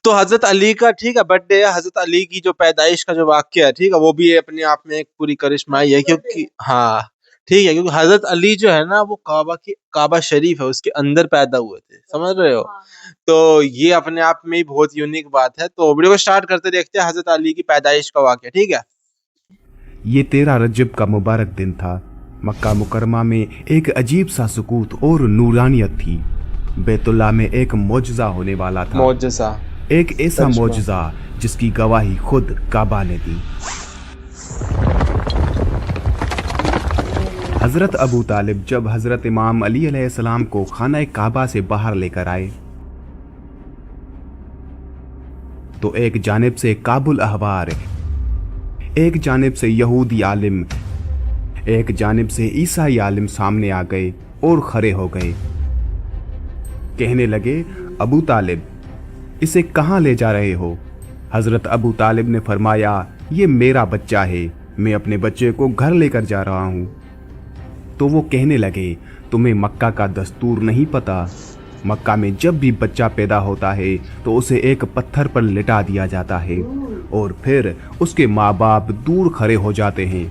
تو حضرت علی کا ٹھیک ہے برتھ ڈے ہے، حضرت علی کی جو پیدائش کا جو واقعہ ہے ٹھیک ہے، وہ بھی اپنے آپ میں ایک پوری کرشمائی ہے، کیونکہ ہاں ٹھیک ہے، کیونکہ حضرت علی جو ہے نا وہ کعبہ شریف ہے اس کے اندر پیدا ہوئے تھے، سمجھ رہے ہو؟ تو یہ اپنے آپ میں بہت یونیک بات ہے۔ تو ویڈیو کو سٹارٹ کرتے دیکھتے ہیں حضرت علی کی پیدائش کا واقعہ، ٹھیک ہے۔ یہ 13 رجب کا مبارک دن تھا۔ مکہ مکرمہ میں ایک عجیب سا سکوت اور نورانیت تھی۔ بیت اللہ میں ایک معجزہ ہونے والا تھا، معجزہ، ایک ایسا معجزہ جس کی گواہی خود کعبہ نے دی۔ حضرت ابو طالب جب حضرت امام علی علیہ السلام کو خانہ کعبہ سے باہر لے کر آئے تو ایک جانب سے کعب الاحبار، ایک جانب سے یہودی عالم، ایک جانب سے عیسائی عالم سامنے آ گئے اور کھڑے ہو گئے۔ کہنے لگے، ابو طالب اسے کہاں لے جا رہے ہو؟ حضرت ابو طالب نے فرمایا، یہ میرا بچہ ہے، میں اپنے بچے کو گھر لے کر جا رہا ہوں۔ تو وہ کہنے لگے، تمہیں مکہ کا دستور نہیں پتا؟ مکہ میں جب بھی بچہ پیدا ہوتا ہے تو اسے ایک پتھر پر لٹا دیا جاتا ہے اور پھر اس کے ماں باپ دور کھڑے ہو جاتے ہیں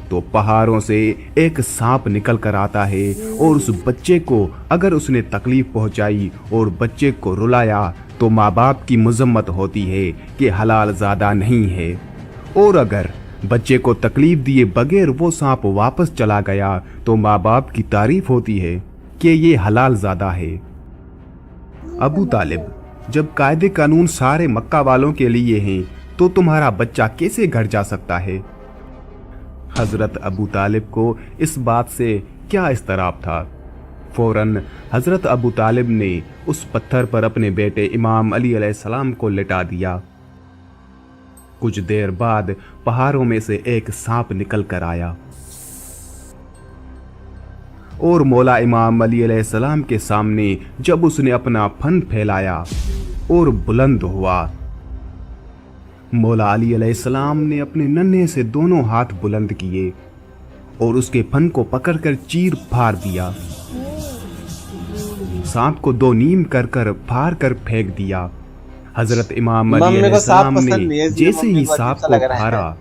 تو پہاڑوں سے ایک سانپ نکل کر آتا ہے اور اس بچے کو اگر اس نے تکلیف پہنچائی اور بچے کو رلایا تو ماں باپ کی مذمت ہوتی ہے کہ حلال زادہ نہیں ہے، اور اگر بچے کو تکلیف دیے بغیر وہ سانپ واپس چلا گیا تو ماں باپ کی تعریف ہوتی ہے کہ یہ حلال زادہ ہے۔ ابو طالب، جب قاعدے قانون سارے مکہ والوں کے لیے ہیں تو تمہارا بچہ کیسے گھر جا سکتا ہے؟ حضرت ابو طالب کو اس بات سے کیا اضطراب تھا؟ فوراً حضرت ابو طالب نے اس پتھر پر اپنے بیٹے امام علی علیہ السلام کو لٹا دیا۔ کچھ دیر بعد پہاڑوں میں سے ایک سانپ نکل کر آیا اور مولا امام علی علیہ السلام کے سامنے جب اس نے اپنا پھن پھیلایا اور بلند ہوا، مولا علی علیہ السلام نے اپنے ننھے سے دونوں ہاتھ بلند کیے اور اس کے پھن کو پکڑ کر چیر پھاڑ دیا۔ سانپ کو دو نیم کر کر پھاڑ کر پھینک دیا۔ حضرت امام علی علیہ السلام نے جیسے ہی سانپ کو پھاڑا،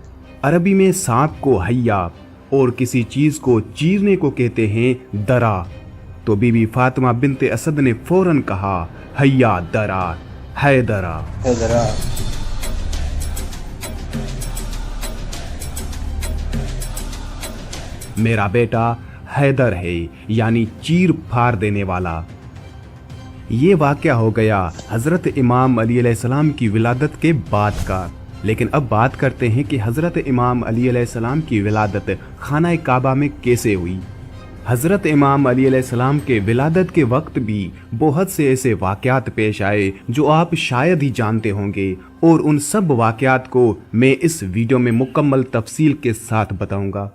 عربی میں سانپ کو حیا اور کسی چیز کو چیرنے کو کہتے ہیں درا، تو بی بی فاطمہ بنت اسد نے فوراً کہا، حیا درا، ہے درا۔ میرا بیٹا حیدر ہے، یعنی چیر پھاڑ دینے والا۔ یہ واقعہ ہو گیا حضرت امام علی علیہ السلام کی ولادت کے بعد کا۔ لیکن اب بات کرتے ہیں کہ حضرت امام علی علیہ السلام کی ولادت خانہ کعبہ میں کیسے ہوئی۔ حضرت امام علی علیہ السلام کے ولادت کے وقت بھی بہت سے ایسے واقعات پیش آئے جو آپ شاید ہی جانتے ہوں گے، اور ان سب واقعات کو میں اس ویڈیو میں مکمل تفصیل کے ساتھ بتاؤں گا۔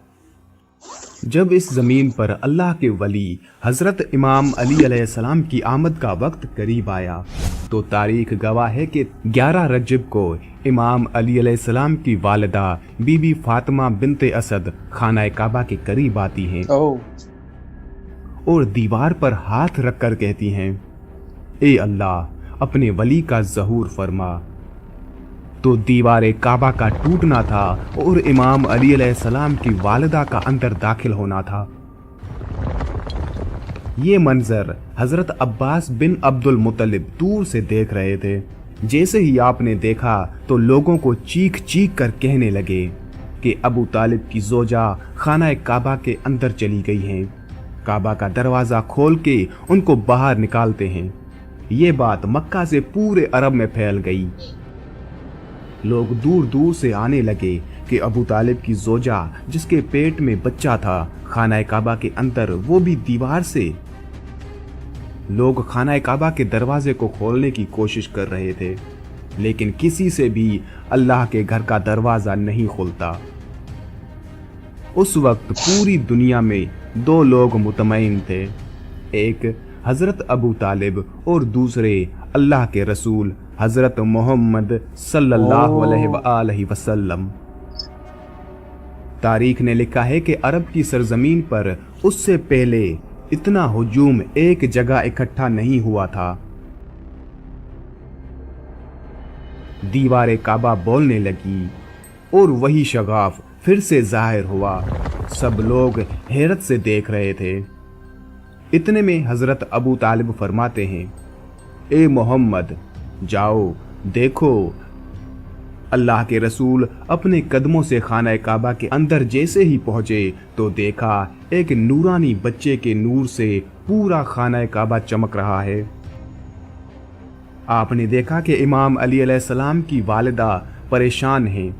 جب اس زمین پر اللہ کے ولی حضرت امام علی علیہ السلام کی آمد کا وقت قریب آیا تو تاریخ گواہ ہے کہ 11 رجب کو امام علی علیہ السلام کی والدہ بی بی فاطمہ بنت اسد خانہ کعبہ کے قریب آتی ہیں اور دیوار پر ہاتھ رکھ کر کہتی ہیں، اے اللہ اپنے ولی کا ظہور فرما۔ تو دیوار کعبہ کا ٹوٹنا تھا اور امام علی علیہ السلام کی والدہ کا اندر داخل ہونا تھا۔ یہ منظر حضرت عباس بن عبد المطلب دور سے دیکھ رہے تھے۔ جیسے ہی آپ نے دیکھا تو لوگوں کو چیخ چیخ کر کہنے لگے کہ ابو طالب کی زوجہ خانہ کعبہ کے اندر چلی گئی ہیں، کعبہ کا دروازہ کھول کے ان کو باہر نکالتے ہیں۔ یہ بات مکہ سے پورے عرب میں پھیل گئی۔ لوگ دور دور سے آنے لگے کہ ابو طالب کی زوجہ جس کے پیٹ میں بچہ تھا خانہ کعبہ کے اندر، وہ بھی دیوار سے۔ لوگ خانہ کعبہ کے دروازے کو کھولنے کی کوشش کر رہے تھے لیکن کسی سے بھی اللہ کے گھر کا دروازہ نہیں کھلتا۔ اس وقت پوری دنیا میں 2 لوگ مطمئن تھے، ایک حضرت ابو طالب اور دوسرے اللہ کے رسول حضرت محمد صلی اللہ علیہ وآلہ وسلم۔ تاریخ نے لکھا ہے کہ عرب کی سرزمین پر اس سے پہلے اتنا ہجوم ایک جگہ اکٹھا نہیں ہوا تھا۔ दीवार काबा बोलने लगी और वही शगाफ फिर से जाहिर हुआ। सब लोग हैरत से देख रहे थे। इतने में हजरत अबू तालिब फरमाते हैं, ए मोहम्मद जाओ देखो। अल्लाह के रसूल अपने कदमों से खाना काबा के अंदर जैसे ही पहुंचे तो देखा एक नूरानी बच्चे के नूर से पूरा खाना काबा चमक रहा है। आपने देखा कि इमाम अली अलैहिस्सलाम की वालिदा परेशान हैं।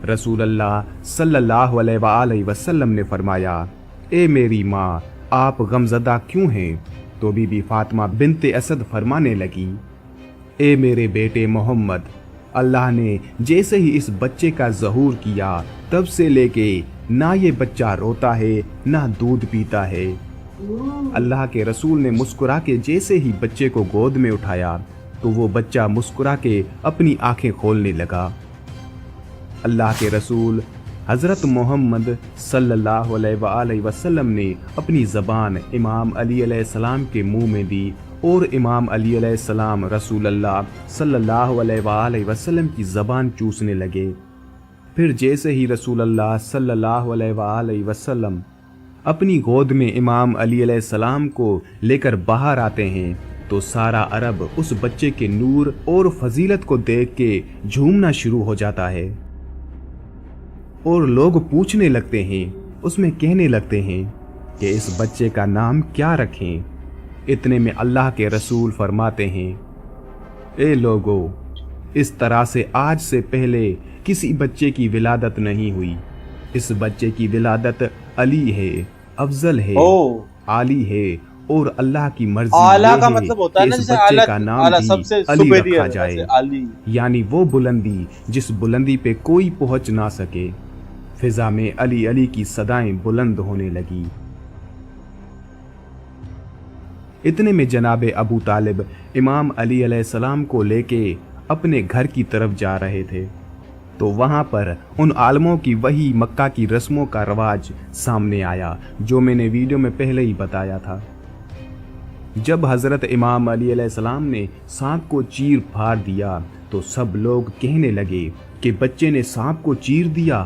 रसूल अल्लाह सल्लल्लाहु अलैहि वसल्लम ने फरमाया, ए मेरी माँ आप गमज़दा क्यों हैं? तो बीबी फातिमा बिनते असद फरमाने लगी, ए मेरे बेटे मोहम्मद, अल्लाह ने जैसे ही इस बच्चे का ज़हूर किया तब से लेके ना ये बच्चा रोता है ना दूध पीता है। अल्लाह के रसूल ने मुस्कुरा के जैसे ही बच्चे को गोद में उठाया तो वो बच्चा मुस्कुरा के अपनी आंखें खोलने लगा। अल्लाह के रसूल हज़रत मोहम्मद सल्लल्लाहु अलैहि वसल्लम ने अपनी ज़बान इमाम अली अलैहिस्सलाम के मुंह में दी और इमाम अली अलैहिस्सलाम रसूल अल्लाह सल्लल्लाहु अलैहि वसल्लम की ज़बान चूसने लगे। फिर जैसे ही रसूल अल्लाह सल्लल्लाहु अलैहि वसल्लम अपनी गोद में इमाम अली अलैहिस्सलाम को लेकर बाहर आते हैं तो सारा अरब उस बच्चे के नूर और फजीलत को देख के झूमना शुरू हो जाता है और लोग पूछने लगते हैं, उसमें कहने लगते हैं कि इस बच्चे का नाम क्या रखें। इतने में अल्लाह के रसूल फरमाते हैं, ए लोगो, इस तरह से आज से पहले किसी बच्चे की विलादत नहीं हुई। इस बच्चे की विलादत अली है, अफजल है, आली है और अल्लाह की मर्जी आला ये का है मतलब होता है कि ना इस जैसे बच्चे आला, का नाम आला भी सबसे अली सुपीरियर रखा जाए, जैसे अली। यानी वो बुलंदी जिस बुलंदी पे कोई पहुंच ना सके। फिजा में अली अली की सदाएं बुलंद होने लगी। इतने में जनाबे अबू तालिब इमाम अली अलैहिस्सलाम को लेके अपने घर की तरफ जा रहे थे तो वहां पर उन आलमों की वही मक्का की रस्मों का रवाज सामने आया जो मैंने वीडियो में पहले ही बताया था। जब हजरत इमाम अली अलैहिस्सलाम ने सांप को चीर फाड़ दिया तो सब लोग कहने लगे कि बच्चे ने सांप को चीर दिया।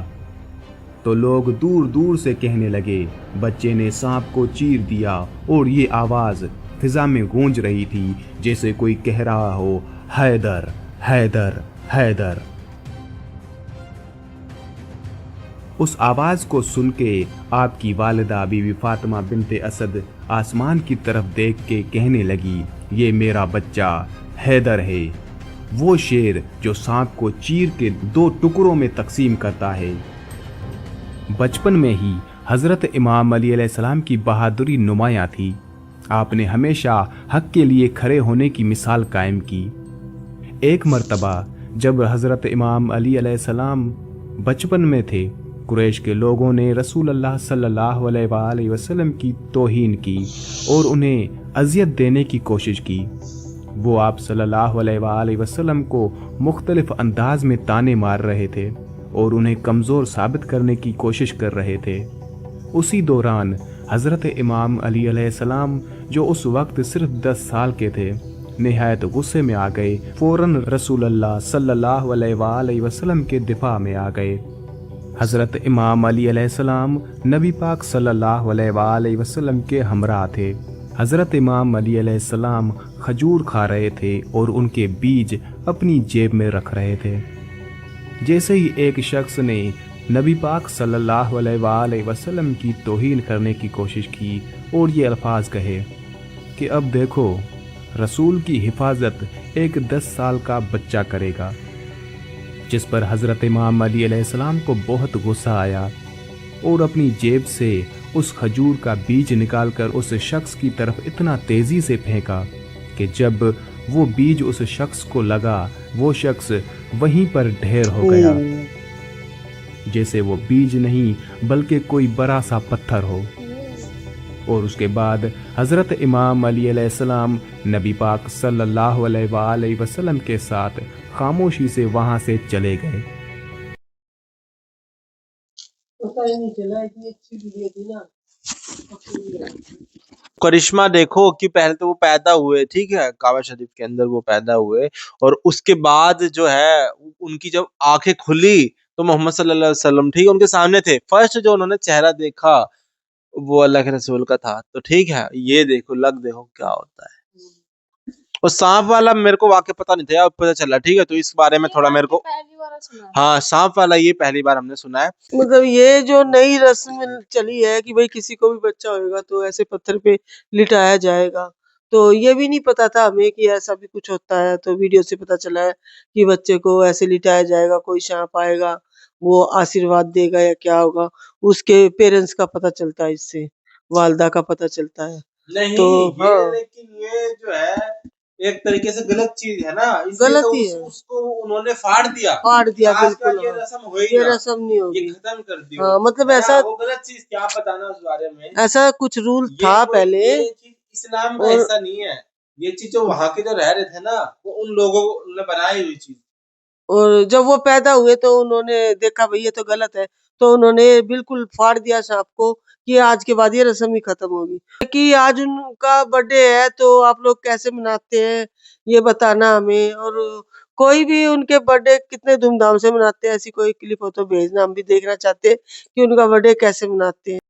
तो लोग दूर दूर से कहने लगे, बच्चे ने सांप को चीर दिया, और ये आवाज फिजा में गूंज रही थी जैसे कोई कह रहा हो, हैदर हैदर हैदर। उस आवाज को सुन के आपकी वालिदा बीवी फातिमा बिनते असद आसमान की तरफ देख के कहने लगी, ये मेरा बच्चा हैदर है, वो शेर जो सांप को चीर के 2 टुकड़ों में तकसीम करता है। बचपन में ही हजरत इमाम अली अलैहिस्सलाम की बहादुरी नुमायां थी। आपने हमेशा हक के लिए खड़े होने की मिसाल कायम की। एक मर्तबा जब हजरत इमाम अली अलैहिस्सलाम बचपन में थे, कुरैश के लोगों ने रसूल अल्लाह सल्लल्लाहु अलैहि वसल्लम की तौहीन की और उन्हें अजियत देने की कोशिश की। वो आप सल्लल्लाहु अलैहि वसल्लम को मुख्तलिफ अंदाज में ताने मार रहे थे और उन्हें कमज़ोर साबित करने की कोशिश कर रहे थे। उसी दौरान हज़रत इमाम अली अलैहिस्सलाम जो उस वक्त सिर्फ 10 साल के थे, निहायत गुस्से में आ गए। फ़ौरन रसूल अल्लाह सल्लल्लाहु अलैहि वसल्लम के दिफा में आ गए। हज़रत इमाम अली अलैहिस्सलाम नबी पाक सल्लल्लाहु अलैहि वसल्लम के हमरा थे। हज़रत इमाम अली अलैहिस्सलाम खजूर खा रहे थे और उनके बीज अपनी जेब में रख रहे थे। जैसे ही एक शख्स ने नबी पाक सल्लल्लाहु अलैहि वसल्लम की तौहीन करने की कोशिश की और ये अल्फाज कहे कि अब देखो, रसूल की हिफाजत एक 10 साल का बच्चा करेगा, जिस पर हज़रत इमाम अली अलैहिस्सलाम को बहुत गुस्सा आया और अपनी जेब से उस खजूर का बीज निकालकर उस शख्स की तरफ इतना तेज़ी से फेंका कि जब वो बीज उस शख्स को लगा, वो शख्स वहीं पर ढेर हो गया, जैसे वो बीज नहीं बल्कि कोई बड़ा सा पत्थर हो। और उसके बाद हज़रत इमाम अली अलैहिस्सलाम नबी पाक सल्लल्लाहु अलैहि वसल्लम के साथ खामोशी से वहां से चले गए। पता ही नहीं चला, इतनी अच्छी वीडियो थी ना। करिश्मा देखो कि पहले तो वो पैदा हुए, ठीक है, काबा शरीफ के अंदर वो पैदा हुए, और उसके बाद जो है उनकी जब आंखें खुली तो मोहम्मद सल्लल्लाहु अलैहि वसल्लम, ठीक है, उनके सामने थे। फर्स्ट जो उन्होंने चेहरा देखा वो अल्लाह के रसूल का था। तो ठीक है, ये देखो, लग देखो क्या होता है। और सांप वाला मेरे को वाकई पता नहीं था यार, पता चला, ठीक है, तो इस बारे में थोड़ा मेरे को, हाँ, सांप वाला ये पहली बार हमने सुना है। मतलब ये जो नई रस्म चली है कि भाई किसी को भी बच्चा होएगा तो ऐसे पत्थर पे लिटाया जाएगा, तो ये भी नहीं पता था हमें कि ऐसा भी कुछ होता है। तो वीडियो से पता चला है कि बच्चे को ऐसे लिटाया जाएगा, कोई सांप आएगा, वो आशीर्वाद देगा या क्या होगा, उसके पेरेंट्स का पता चलता है इससे, वालदा का पता चलता है। नहीं, तो ये हाँ, लेकिन ये जो है एक तरीके से गलत चीज है ना, इसलिए गलत तो ही है, उसको उन्होंने फाड़ दिया फाड़ कि दिया, आज का बिल्कुल। ये हाँ, रस्म हो ही ये ना, रस्म नहीं ये होगी। खत्म कर दी हाँ, मतलब है ना, ऐसा वो गलत चीज क्या बताना उस बारे में। ऐसा कुछ रूल ये था कोई पहले। ये चीज इस्लाम का और हिस्सा नहीं है। ये चीज जो वहां के जो रह रहे थे ना, वो उन लोगों ने बनाई हुई चीज। और जब वो पैदा हुए तो उन्होंने देखा भाई ये तो गलत है, तो उन्होंने बिल्कुल फाड़ दिया सांप को कि आज के बाद ये रस्म ही खत्म होगी। कि आज उनका बर्थडे है तो आप लोग कैसे मनाते हैं ये बताना हमें, और कोई भी उनके बर्थडे कितने धूमधाम से मनाते हैं ऐसी कोई क्लिप हो तो भेजना, हम भी देखना चाहते हैं कि उनका बर्थडे कैसे मनाते हैं।